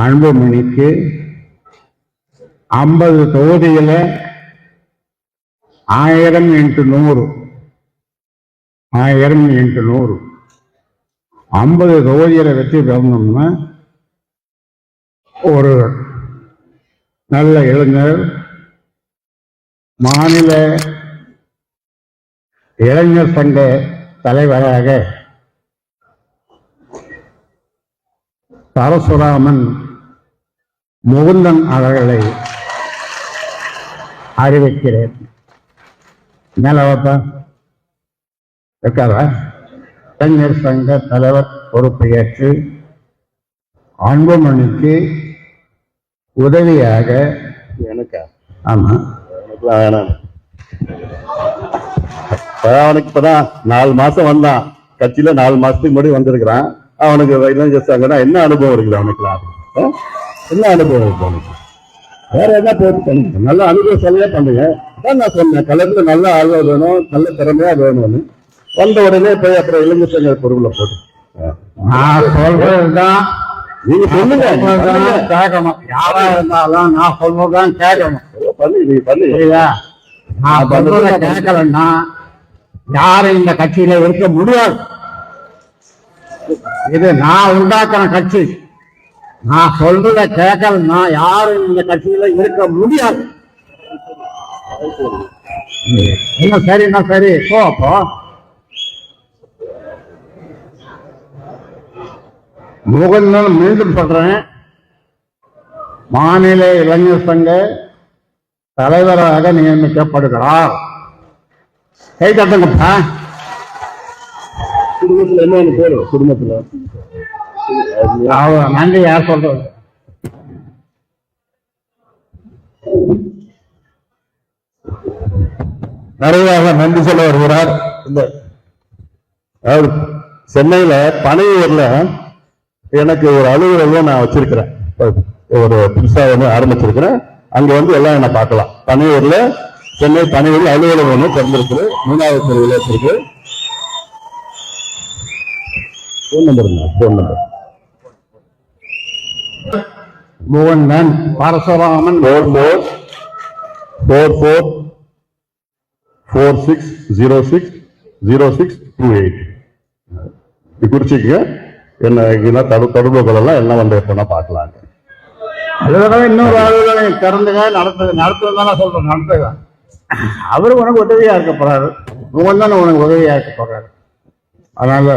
அன்புமணிக்கு 50 தொகுதியில 1000 x 100 50 தொகுதியில வெற்றி பெறணும்னா ஒரு நல்ல இளைஞர் மாநில இளைஞர் சங்க தலைவராக பரசுராமன் முகுந்தன் அவர்களை அறிவிக்கிறேன். மேலவப்பா இருக்காரா? இளைஞர் சங்க தலைவர் பொறுப்பை ஏற்று அன்புமணிக்கு உதவியாக எனக்கா? ஆமா, எனக்குலாம் வேணாம். அவனுக்கு இப்பதான் 4 மாசம் வந்தான் கட்சியில, 4 மாசத்துக்கு முன்னாடி வந்திருக்கிறான். அவனுக்கு இளைஞர் சங்கம்னா என்ன அனுபவம் இருக்குது அவனுக்குலாம்? என்ன அனுபவம் இருக்கு அவனுக்கு? வேற என்ன பேர் நல்ல அனுபவம் சொல்லியே பண்ணுங்க. நான் சொன்னேன், கலந்து நல்ல ஆழ்வா வேணும், நல்ல திறமையா வேணும்னு. வந்த உடனே போய் அப்புறம் இளைஞர் சங்க பொறுப்புல போட்டு நான் சொல்றதுதான் நீங்க சொல்லுங்க, கேட்கணும். யாரா இருந்தாலும் நான் சொல்றதுதான் கேட்கணும். பண்ணி நான் சொல்றத கேட்கலன்னா யாரும் இந்த கட்சியில இருக்க முடியாது. இது நான் உண்டாக்குற கட்சி. நான் சொல்றத கேட்கலன்னா யாரும் இந்த கட்சியில இருக்க முடியாது. என்ன சரின்னா சரி போ. அப்போ முகுந்தன் மீண்டும் சொல்றேன், மாநில இளைஞர் சங்க தலைவராக நியமிக்கப்படுகிறார். கை தட்டுங்கப்பா. குடும்பத்துல என்ன பேரு? குடும்பத்துல நன்றி. யார் சொல்றது? நிறைவாக நன்றி சொல்ல வருகிறார். இந்த சென்னையில பனையூர்ல எனக்கு ஒரு அலுவலகம் நான் வச்சிருக்கிறேன். ஒரு புதுசா ஒன்று ஆரம்பிச்சிருக்கிறேன். அங்க வந்து எல்லாம் என்ன பார்க்கலாம். பனையூர்ல, சென்னை பனையூர்ல அலுவலகம் ஒன்று திறந்திருக்கு. 3வது தெருவில் இருக்கு. Phone number Mukundan Parasuraman 4446060628 குறிச்சிக்க. என்ன தொடர்பு கொள்ளலாம். என்ன வந்து எப்படின்னா பார்க்கலாம். அலுவலகம் இன்னொரு அலுவலகம் திறந்துங்க நடத்துவதான சொல்றேன். நடத்துதான் அவரு உனக்கு உதவியா இருக்க போறாரு. முகுந்தன் உனக்கு உதவியா இருக்க போறாரு. அதனால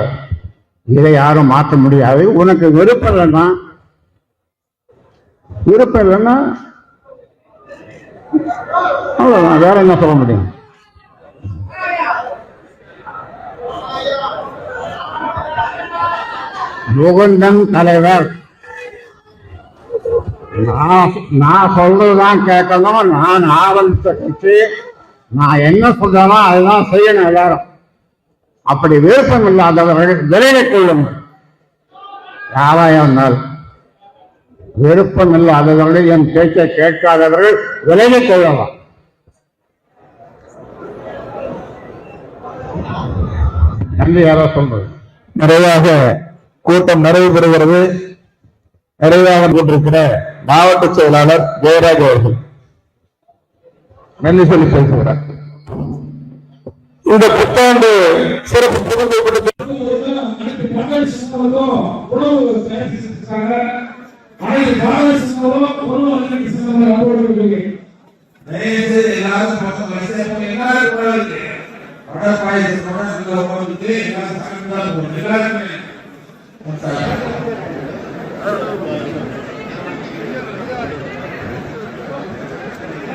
இதை யாரும் மாற்ற முடியாது. உனக்கு விருப்பம் இல்லைன்னா அவ்வளவுதான். வேற என்ன சொல்ல முடியும்? முகுந்தன் தலைவர். நான் சொல்றதுதான் கேட்கணும். நான் ஆரம்பித்த கட்சி. நான் என்ன சொல்றேனோ அதுதான் செய்யணும் எல்லாரும். அப்படி விருப்பம் இல்லாதவர்கள் விலகிக் கொள்ளுங்கள். யாராயிருந்தால் விருப்பம் இல்லாதவர்கள், என் பேச்சை கேட்காதவர்கள் விலகிக் கொள்ளலாம். நன்றி. யாரோ சொல்றது. நிறைவாக கூட்டம் நிறைவு பெறுகிறது. நிறைவாக கொண்டிருக்கிற மாவட்ட செயலாளர் ஜெயராஜ் அவர்கள் நன்றி சொல்லி பேசுகிறார். இந்த புத்தாண்டு சிறப்பு பொதுக்கூட்டத்தில் எல்லாரும்